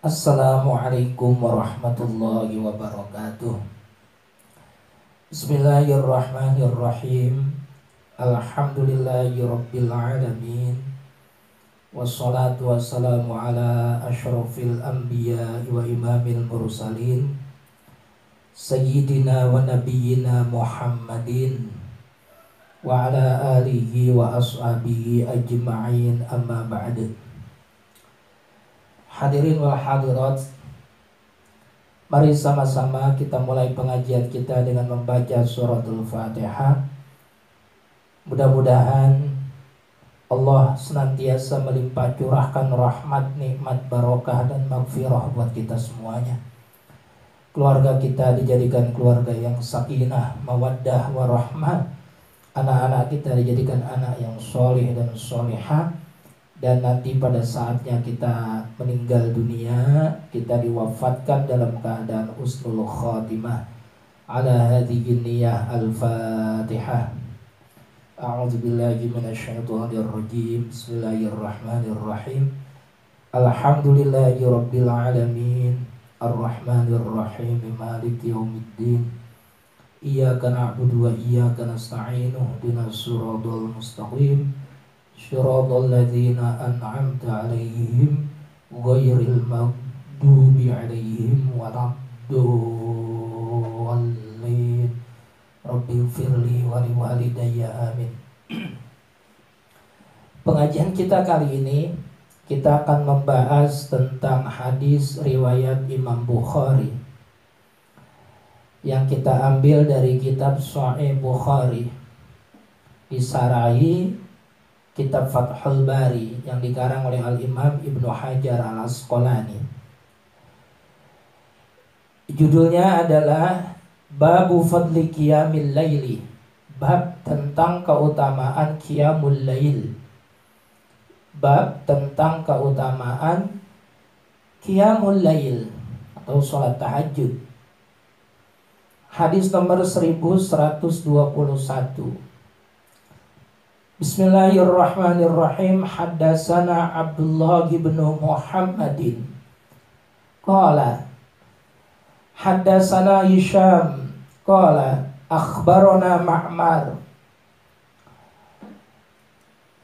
Assalamualaikum warahmatullahi wabarakatuh. Bismillahirrahmanirrahim. Alhamdulillahirabbil alamin. Wassalatu wassalamu ala asyrafil anbiya wa imamil mursalin Sayyidina wa nabiyyina Muhammadin wa ala alihi wa ashabihi ajma'in, amma ba'du. Hadirin wal hadirat, mari sama-sama kita mulai pengajian kita dengan membaca suratul Fatihah. Mudah-mudahan Allah senantiasa melimpah curahkan rahmat, nikmat, barokah dan maghfirah buat kita semuanya. Keluarga kita dijadikan keluarga yang sakinah, mawaddah, warahmah. Anak-anak kita dijadikan anak yang soleh dan solehah. Dan nanti pada saatnya kita meninggal dunia, kita diwafatkan dalam keadaan husnul khatimah. Ala hadhihi niyyah al-Fatihah. A'udzu billahi minasyaitonir rajim. Bismillahirrahmanirrahim. Alhamdulillahi rabbil alamin. Arrahmanir rahim. Maliki yaumiddin. Iyyaka na'budu wa iyyaka nasta'in. Ihdinas siratal mustaqim. Shiratal ladzina an'amta 'alaihim ghairil maghdubi 'alaihim waladdallin. Rabbighfirli wa liwalidayya amin. Pengajian kita kali ini kita akan membahas tentang hadis riwayat Imam Bukhari yang kita ambil dari kitab Sahih Bukhari, disarahi kitab Fathul Bari yang dikarang oleh Al-Imam Ibnu Hajar Al-Asqalani. Judulnya adalah Babu Fadli Qiyamil Laili, bab tentang keutamaan Qiyamul Lail. Bab tentang keutamaan Qiyamul Lail atau salat tahajud. Hadis nomor 1121. Bismillahirrahmanirrahim. Haddatsana Abdullah bin Muhammadin qala haddatsana Hisham qala akhbarana Ma'mar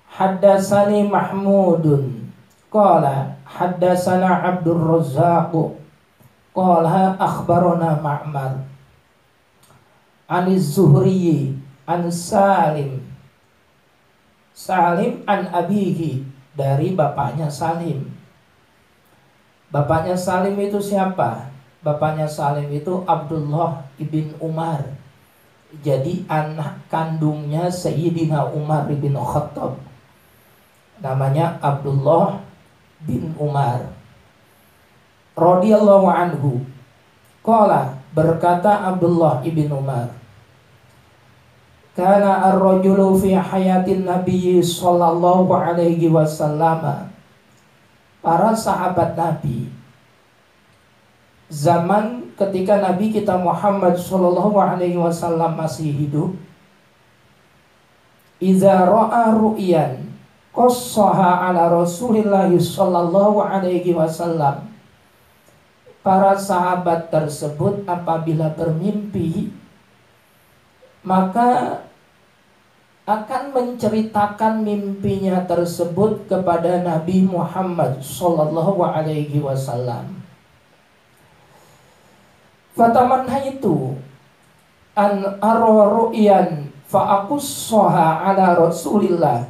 haddatsani Mahmudun qala haddatsana Abdur Razzaq qala akhbarana Ma'mar Aniz Zuhri an Salim an abihi, dari bapaknya Salim. Bapaknya Salim itu siapa? Bapaknya Salim itu Abdullah ibn Umar. Jadi anak kandungnya Sayyidina Umar bin Khattab. Namanya Abdullah bin Umar radhiyallahu anhu. Qala, berkata Abdullah ibn Umar, kana ar-rajulu fi hayatin Nabi sallallahu alaihi wasallam. Para sahabat Nabi zaman ketika Nabi kita Muhammad sallallahu alaihi wasallam masih hidup, idza ra'a ru'yan qassaha ala Rasulillah sallallahu alaihi wasallam. Para sahabat tersebut apabila bermimpi maka akan menceritakan mimpinya tersebut kepada Nabi Muhammad sallallahu alaihi wasallam. Fatamanha itu an ara ru'yan fa aqussaha ala Rasulillah.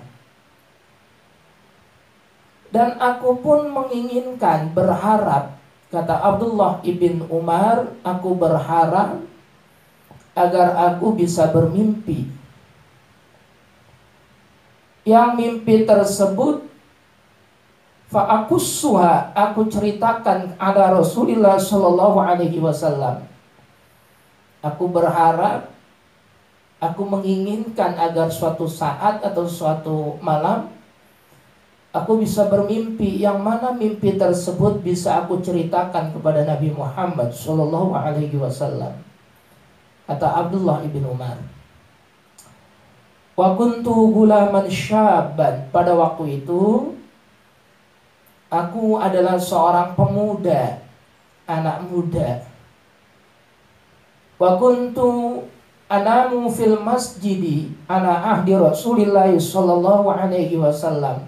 Dan aku pun menginginkan, berharap, kata Abdullah ibn Umar, aku berharap agar aku bisa bermimpi. Yang mimpi tersebut fa'akussuha, aku ceritakan ala Rasulillah sallallahu alaihi wasallam. Aku berharap, aku menginginkan agar suatu saat atau suatu malam aku bisa bermimpi, yang mana mimpi tersebut bisa aku ceritakan kepada Nabi Muhammad sallallahu alaihi wasallam. Kata Abdullah ibn Umar. Wa kuntu gulaman syabban, pada waktu itu Aku adalah seorang pemuda, anak muda. Wa kuntu anamu fil masjidi ala ahdi Rasulillah sallallahu alaihi wasallam.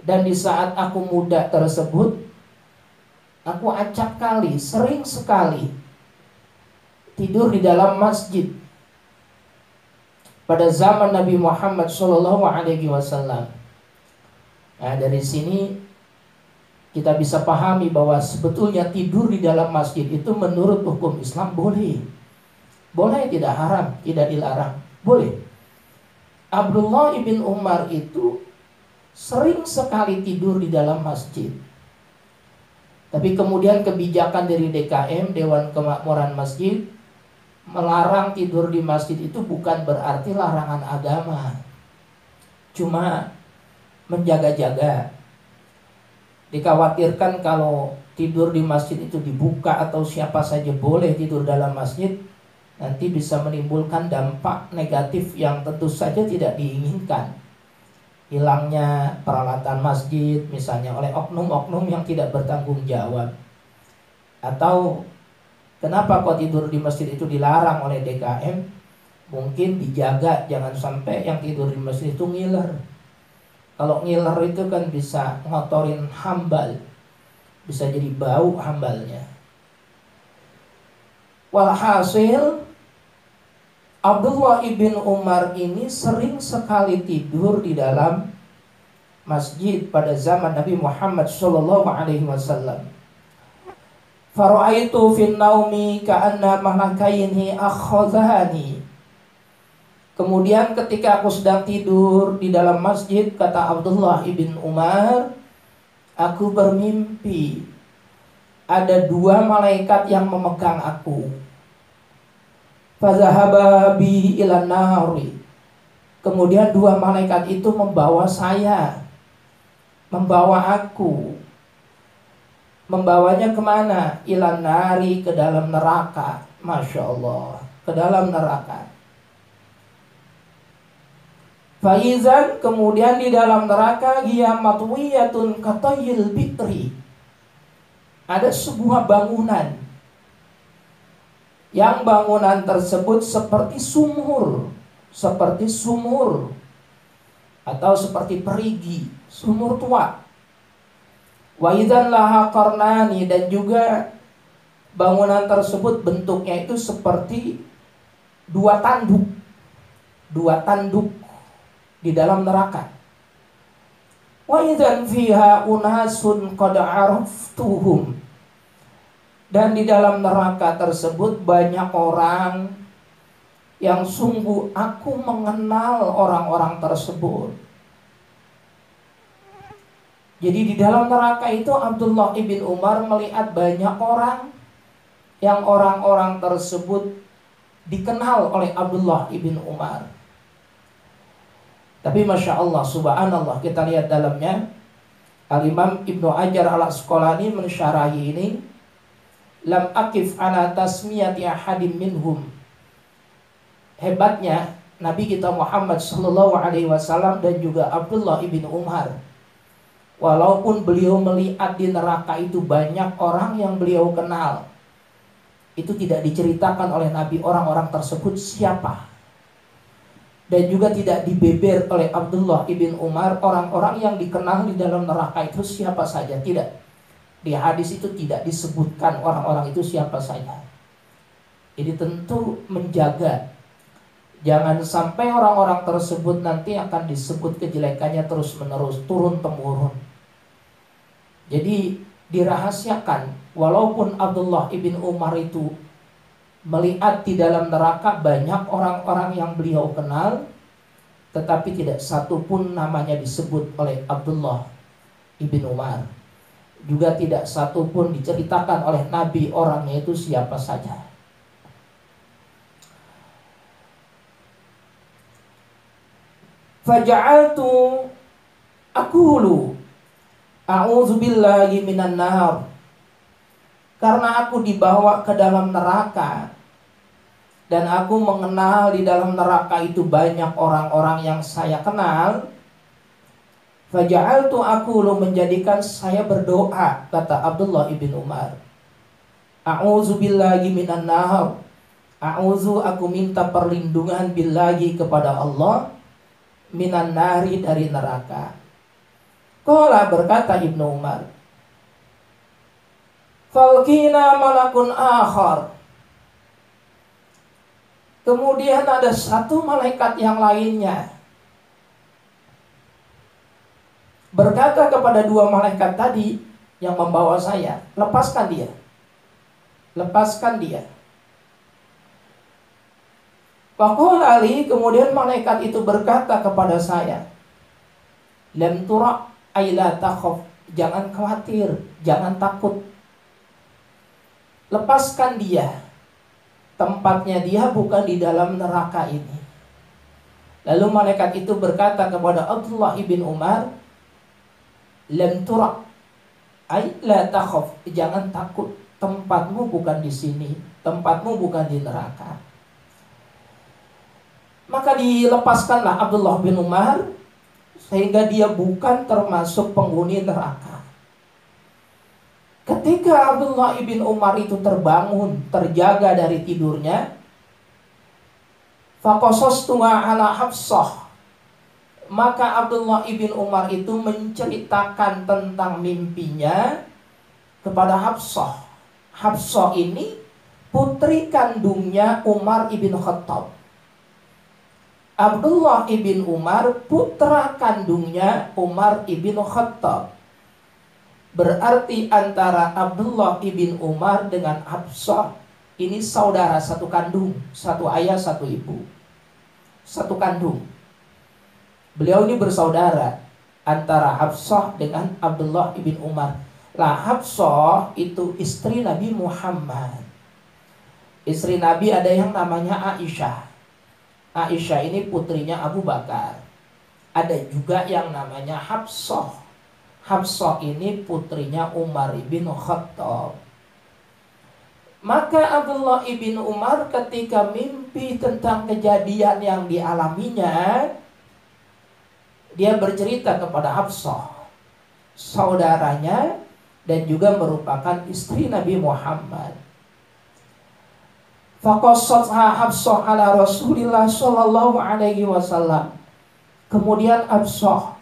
Dan di saat aku muda tersebut, aku acap kali, sering sekali tidur di dalam masjid pada zaman Nabi Muhammad sallallahu alaihi wasallam. Nah, dari sini kita bisa pahami bahwa sebetulnya tidur di dalam masjid itu menurut hukum Islam boleh. Boleh, tidak haram, tidak dilarang. Boleh. Abdullah ibn Umar itu sering sekali tidur di dalam masjid. Tapi kemudian kebijakan dari DKM, Dewan Kemakmuran Masjid, melarang tidur di masjid itu bukan berarti larangan agama. Cuma menjaga-jaga. Dikhawatirkan kalau tidur di masjid itu dibuka atau siapa saja boleh tidur dalam masjid, nanti bisa menimbulkan dampak negatif yang tentu saja tidak diinginkan. Hilangnya peralatan masjid misalnya oleh oknum-oknum yang tidak bertanggung jawab. Atau kenapa kok tidur di masjid itu dilarang oleh DKM? Mungkin dijaga jangan sampai yang tidur di masjid itu ngiler. Kalau ngiler itu kan bisa ngotorin hambal, bisa jadi bau hambalnya. Walhasil Abdullah ibn Umar ini sering sekali tidur di dalam masjid pada zaman Nabi Muhammad sallallahu alaihi wasallam. Fara'aitu fin naumi ka'anna malakaini akhadhani. Kemudian ketika aku sedang tidur di dalam masjid, kata Abdullah ibn Umar, aku bermimpi ada dua malaikat yang memegang aku. Fazahaba bi ilan nari. Kemudian dua malaikat itu membawa saya, membawa aku. Membawanya kemana? Ilan nari, ke dalam neraka. Masya Allah, ke dalam neraka. Faizan, kemudian di dalam neraka, hiya matwiyatun katayil bitri. Ada sebuah bangunan, yang bangunan tersebut seperti sumur atau seperti perigi, sumur tua. Wa idzan laha qarnani, dan juga bangunan tersebut bentuknya itu seperti dua tanduk di dalam neraka. Wa idzan fiha unasun qad araftuhum, dan di dalam neraka tersebut banyak orang yang sungguh aku mengenal orang-orang tersebut. Jadi di dalam neraka itu Abdullah ibn Umar melihat banyak orang yang orang-orang tersebut dikenal oleh Abdullah ibn Umar. Tapi Masya Allah, subhanallah, kita lihat dalamnya. Al-Imam Ibnu Hajar al-Asqalani mensyarahi ini, lam akif ala tasmiyati ahadim minhum. Hebatnya Nabi kita Muhammad sallallahu alaihi wasallam dan juga Abdullah ibn Umar, walaupun beliau melihat di neraka itu banyak orang yang beliau kenal, itu tidak diceritakan oleh Nabi orang-orang tersebut siapa. Dan juga tidak dibeber oleh Abdullah ibn Umar orang-orang yang dikenal di dalam neraka itu siapa saja. Tidak. Di hadis itu tidak disebutkan orang-orang itu siapa saja. Jadi tentu menjaga, jangan sampai orang-orang tersebut nanti akan disebut kejelekannya terus menerus, turun temurun. Jadi dirahasiakan, walaupun Abdullah ibn Umar itu melihat di dalam neraka banyak orang-orang yang beliau kenal, tetapi tidak satu pun namanya disebut oleh Abdullah ibn Umar. Juga tidak satu pun diceritakan oleh Nabi orangnya itu siapa saja. Faja'altu aqulu a'udzubillahi minan nar. Karena aku dibawa ke dalam neraka dan aku mengenal di dalam neraka itu banyak orang-orang yang saya kenal. Faja'altu aqulu, menjadikan saya berdoa, kata Abdullah ibn Umar. A'udzu billahi minan nar. A'udzu, aku minta perlindungan billahi kepada Allah, minan nari, dari neraka. Qala, berkata Ibnu Umar, falqina malakun akhar. Kemudian ada satu malaikat yang lainnya berkata kepada dua malaikat tadi yang membawa saya, lepaskan dia. Lepaskan dia. Faqala li, kemudian malaikat itu berkata kepada saya, lam tura ay la takhaf, jangan khawatir, jangan takut. Lepaskan dia. Tempatnya dia bukan di dalam neraka ini. Lalu malaikat itu berkata kepada Abdullah ibn Umar, lam tura ay la takhaf, jangan takut, tempatmu bukan di sini, tempatmu bukan di neraka. Maka dilepaskanlah Abdullah bin Umar, sehingga dia bukan termasuk penghuni neraka. Ketika Abdullah ibn Umar itu terbangun, terjaga dari tidurnya, faqasastuha ala Hafsah, maka Abdullah ibn Umar itu menceritakan tentang mimpinya kepada Hafsah. Hafsah ini putri kandungnya Umar ibn Khattab. Abdullah ibn Umar putra kandungnya Umar ibn Khattab. Berarti antara Abdullah ibn Umar dengan Hafsah ini saudara satu kandung, satu ayah satu ibu, satu kandung. Beliau ini bersaudara antara Hafsah dengan Abdullah ibn Umar. Lah, Hafsah itu istri Nabi Muhammad. Istri Nabi ada yang namanya Aisyah. Aisyah ini putrinya Abu Bakar. Ada juga yang namanya Hafsah. Hafsah ini putrinya Umar ibn Khattab. Maka Abdullah ibn Umar ketika mimpi tentang kejadian yang dialaminya, dia bercerita kepada Hafsah, saudaranya dan juga merupakan istri Nabi Muhammad. Faqassatha Hafsah ala Rasulillah sallallahu alaihi wasallam. Kemudian Hafsah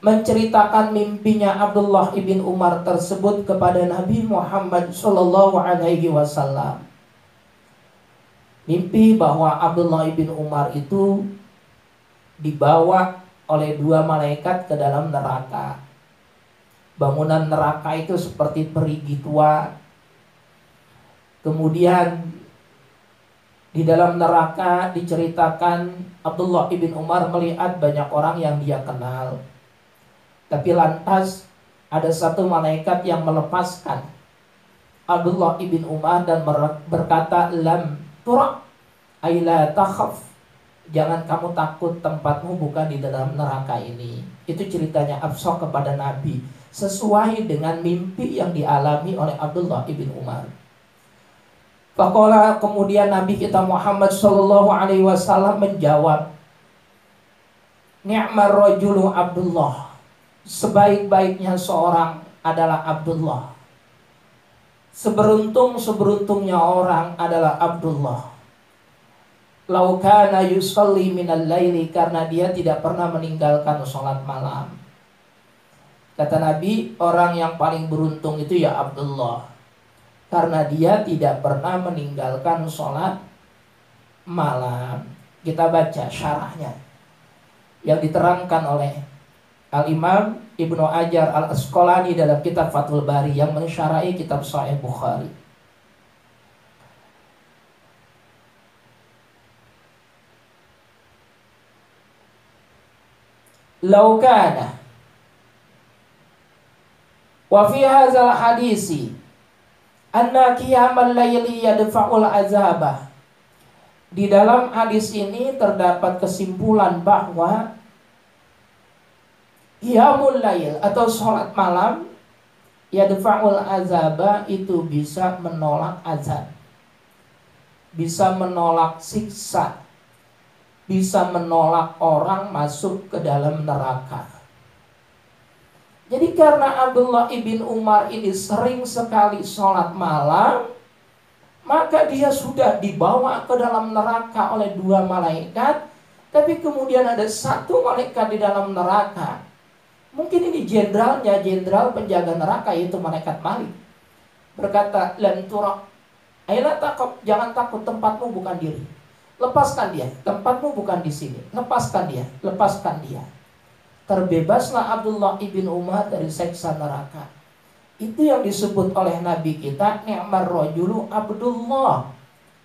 menceritakan mimpinya Abdullah ibn Umar tersebut kepada Nabi Muhammad sallallahu alaihi wasallam. Mimpi bahwa Abdullah ibn Umar itu dibawa oleh dua malaikat ke dalam neraka. Bangunan neraka itu seperti perigi tua. Kemudian di dalam neraka diceritakan Abdullah ibn Umar melihat banyak orang yang dia kenal. Tapi lantas ada satu malaikat yang melepaskan Abdullah ibn Umar dan berkata, lam tura ay la takhaf, jangan kamu takut, tempatmu bukan di dalam neraka ini. Itu ceritanya Hafsah kepada Nabi, sesuai dengan mimpi yang dialami oleh Abdullah ibn Umar. Faqala, kemudian Nabi kita Muhammad sallallahu alaihi wasallam menjawab, ni'mar rajulu Abdullah, sebaik-baiknya seorang adalah Abdullah. Seberuntung-seberuntungnya orang adalah Abdullah. Lau kana yusalli minal laili, karena dia tidak pernah meninggalkan sholat malam. Kata Nabi, orang yang paling beruntung itu ya Abdullah, karena dia tidak pernah meninggalkan sholat malam. Kita baca syarahnya yang diterangkan oleh Al-Imam Ibnu Hajar Al-Asqalani dalam kitab Fathul Bari yang mensyarahi kitab Sahih Bukhari. Lau kana wa fi hadzal hadisi anna qiyamal laili yadfa'ul azabah. Di dalam hadis ini terdapat kesimpulan bahwa qiyamul lail atau sholat malam yadfa'ul azabah itu bisa menolak azab, bisa menolak siksa, bisa menolak orang masuk ke dalam neraka. Jadi karena Abdullah ibn Umar ini sering sekali sholat malam, maka dia sudah dibawa ke dalam neraka oleh dua malaikat. Tapi kemudian ada satu malaikat di dalam neraka. Mungkin ini jenderalnya, jenderal penjaga neraka, yaitu malaikat Malik. Berkata, "Lan turak, ayolah takut, jangan takut, tempatmu bukan diri. Lepaskan dia, tempatmu bukan di sini. Lepaskan dia, lepaskan dia." Terbebaslah Abdullah ibn Umar dari siksa neraka. Itu yang disebut oleh Nabi kita, ni'mar rajulu Abdullah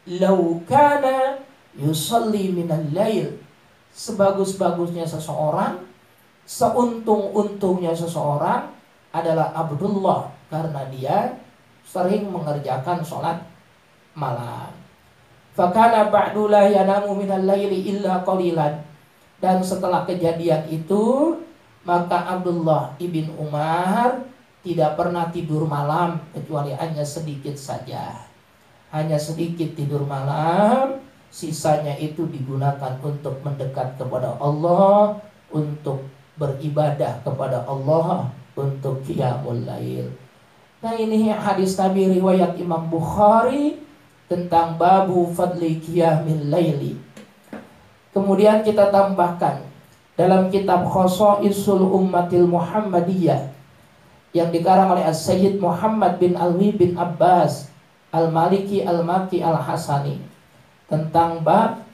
law kana yusalli minal lail. Sebagus-bagusnya seseorang, seuntung-untungnya seseorang adalah Abdullah, karena dia sering mengerjakan sholat malam. Fakana ba'du la yanamu minal laili illa qalilan. Dan setelah kejadian itu, maka Abdullah ibn Umar tidak pernah tidur malam kecuali hanya sedikit saja. Hanya sedikit tidur malam, sisanya itu digunakan untuk mendekat kepada Allah, untuk beribadah kepada Allah, untuk qiyamul lail. Nah, ini hadis Nabi riwayat Imam Bukhari tentang babu fadli qiyamil laili. Kemudian kita tambahkan dalam kitab Khosaisul Ummatil Muhammadiyah yang dikarang oleh As-Sayyid Muhammad bin Alwi bin Abbas Al-Maliki Al-Maki Al-Hasani tentang bab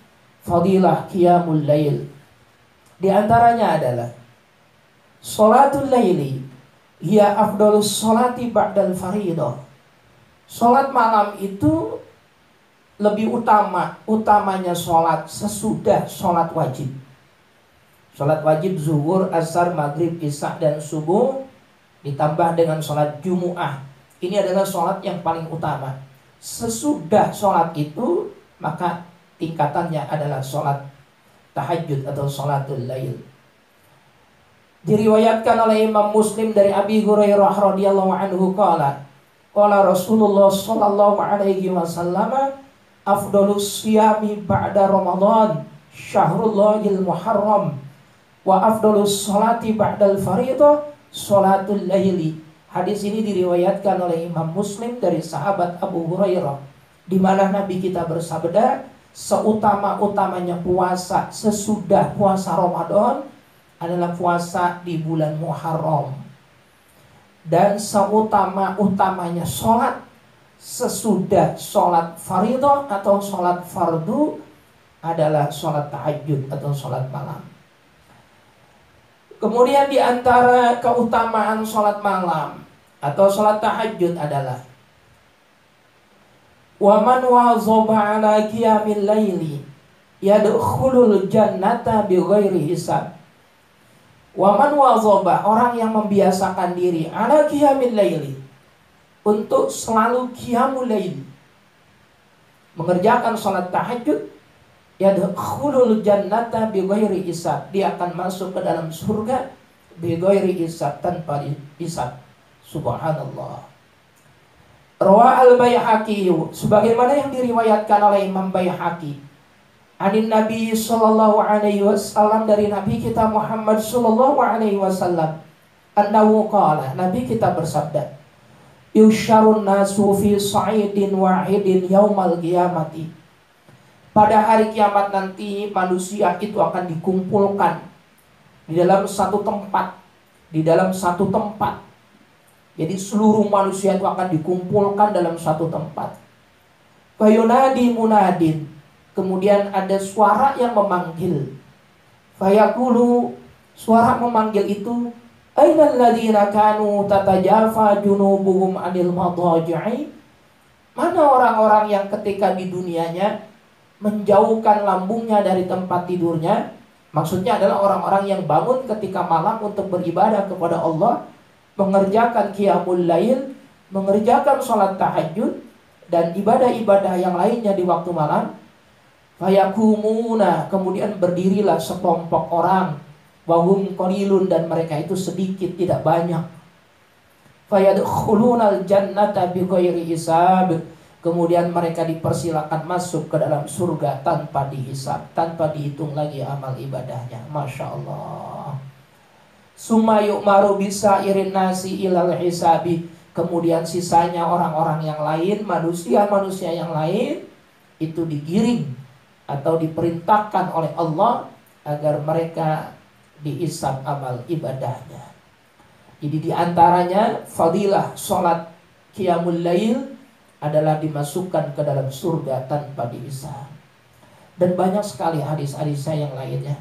fadilah qiyamul lail. Di antaranya adalah sholatul laili hiya afdalus sholati ba'dal faridah. Sholat malam itu lebih utamanya sholat sesudah sholat wajib. Sholat wajib zuhur, asar, maghrib, isya, dan subuh ditambah dengan sholat Jumu'ah. Ini adalah sholat yang paling utama. Sesudah sholat itu, maka tingkatannya adalah sholat tahajud atau sholatul lail. Diriwayatkan oleh Imam Muslim dari Abi Hurairah radhiyallahu anhu qala Rasulullah sallallahu alaihi wasallam, afdalus siyami ba'da Ramadan syahrullahil muharram wa afdalus sholati ba'dal faridah sholatul laili. Hadis ini diriwayatkan oleh Imam Muslim dari sahabat Abu Hurairah, di mana Nabi kita bersabda, seutama-utamanya puasa sesudah puasa Ramadan adalah puasa di bulan Muharram, dan seutama-utamanya sholat sesudah sholat faridah atau sholat fardu adalah sholat tahajud atau sholat malam. Kemudian di antara keutamaan sholat malam atau sholat tahajud adalah waman wazaba ala qiyamil laili yadkhulul jannata bighairi hisab. Waman wazaba, orang yang membiasakan diri ala qiyamil laili, untuk selalu qiyamul lail, mengerjakan sholat tahajud, yadkhulul jannata bighairi hisab, dia akan masuk ke dalam surga bighairi hisab, tanpa hisab. Subhanallah. Rawa al-Baihaqi, sebagaimana yang diriwayatkan oleh Imam Baihaqi, anin Nabi sallallahu alaihi wasallam, dari Nabi kita Muhammad sallallahu alaihi wasallam, annahu qala, Nabi kita bersabda, yusyarun nasu fi sa'idin wahidin yaumal qiyamati. Pada hari kiamat nanti manusia itu akan dikumpulkan di dalam satu tempat, di dalam satu tempat. Jadi seluruh manusia itu akan dikumpulkan dalam satu tempat. Fayunadi munadin, kemudian ada suara yang memanggil. Fayaqulu, suara memanggil itu, ainal ladzina kanu tatajafa junubuhum anil madaji'i. Mana orang-orang yang ketika di dunianya menjauhkan lambungnya dari tempat tidurnya? Maksudnya adalah orang-orang yang bangun ketika malam untuk beribadah kepada Allah, mengerjakan qiyamul lail, mengerjakan sholat tahajud dan ibadah-ibadah yang lainnya di waktu malam. Fayakumuna, kemudian berdirilah sekelompok orang, wahum qalilun, dan mereka itu sedikit, tidak banyak. Fayadkhulunal jannata bighairi hisab, kemudian mereka dipersilakan masuk ke dalam surga tanpa dihisab, tanpa dihitung lagi amal ibadahnya. Masya Allah. Summa yu'maru bisa irin nasi ilal hisabi. Kemudian sisanya orang-orang yang lain, manusia-manusia yang lain itu digiring atau diperintahkan oleh Allah agar mereka dihisab amal ibadahnya. Jadi diantaranya fadilah sholat qiyamul lail adalah dimasukkan ke dalam surga tanpa dihisab. Dan banyak sekali hadis-hadis yang lainnya.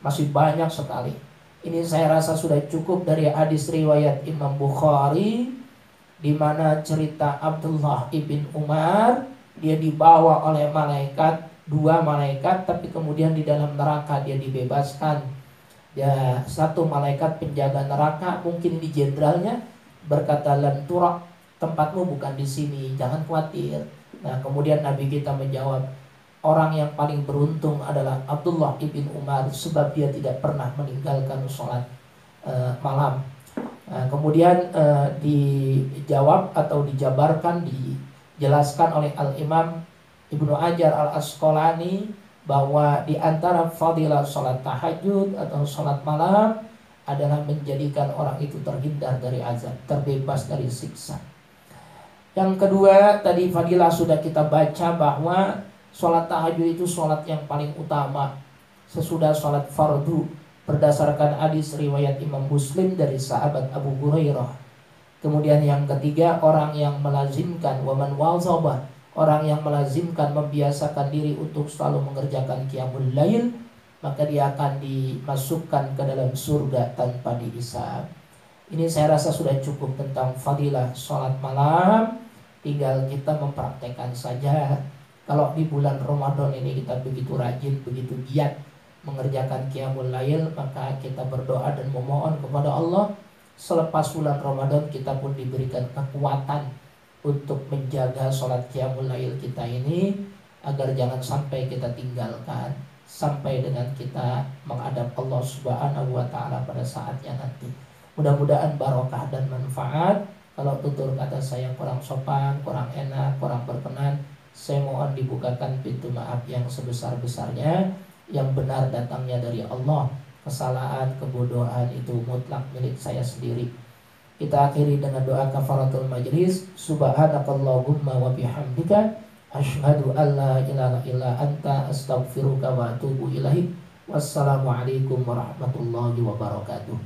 Masih banyak sekali. Ini saya rasa sudah cukup dari hadis riwayat Imam Bukhari, di mana cerita Abdullah ibn Umar, dia dibawa oleh malaikat, dua malaikat, tapi kemudian di dalam neraka dia dibebaskan. Ya, satu malaikat penjaga neraka, mungkin ini jenderalnya, berkata, lan turak, tempatmu bukan di sini, jangan khawatir. Nah, kemudian Nabi kita menjawab, orang yang paling beruntung adalah Abdullah ibn Umar, sebab dia tidak pernah meninggalkan sholat malam. Nah, kemudian dijawab atau dijabarkan, dijelaskan oleh Al-Imam Ibnu Hajar Al-Asqalani bahwa di antara fadilah sholat tahajud atau sholat malam adalah menjadikan orang itu terhindar dari azab, terbebas dari siksa. Yang kedua, tadi fadilah sudah kita baca bahwa sholat tahajud itu sholat yang paling utama sesudah sholat fardu, berdasarkan hadis riwayat Imam Muslim dari sahabat Abu Hurairah. Kemudian yang ketiga, orang yang melazimkan waman wazabah, orang yang melazimkan, membiasakan diri untuk selalu mengerjakan qiyamul lail, maka dia akan dimasukkan ke dalam surga tanpa dihisab. Ini saya rasa sudah cukup tentang fadilah sholat malam. Tinggal kita mempraktekkan saja. Kalau di bulan Ramadan ini kita begitu rajin, begitu giat mengerjakan qiyamul lail, maka kita berdoa dan memohon kepada Allah selepas bulan Ramadan kita pun diberikan kekuatan untuk menjaga sholat qiyamul lail kita ini, agar jangan sampai kita tinggalkan sampai dengan kita menghadap Allah Subhanahu wa taala pada saatnya nanti. Mudah-mudahan barokah dan manfaat. Kalau tutur kata saya kurang sopan, kurang enak, kurang berkenan, saya mohon dibukakan pintu maaf yang sebesar-besarnya. Yang benar datangnya dari Allah, kesalahan, kebodohan itu mutlak milik saya sendiri. Kita akhiri dengan doa kafaratul majlis. Subhanakallahumma wa bihamdika asyhadu an la ilaha illa anta astaghfiruka wa atubu ilaik. Wassalamualaikum warahmatullahi wabarakatuh.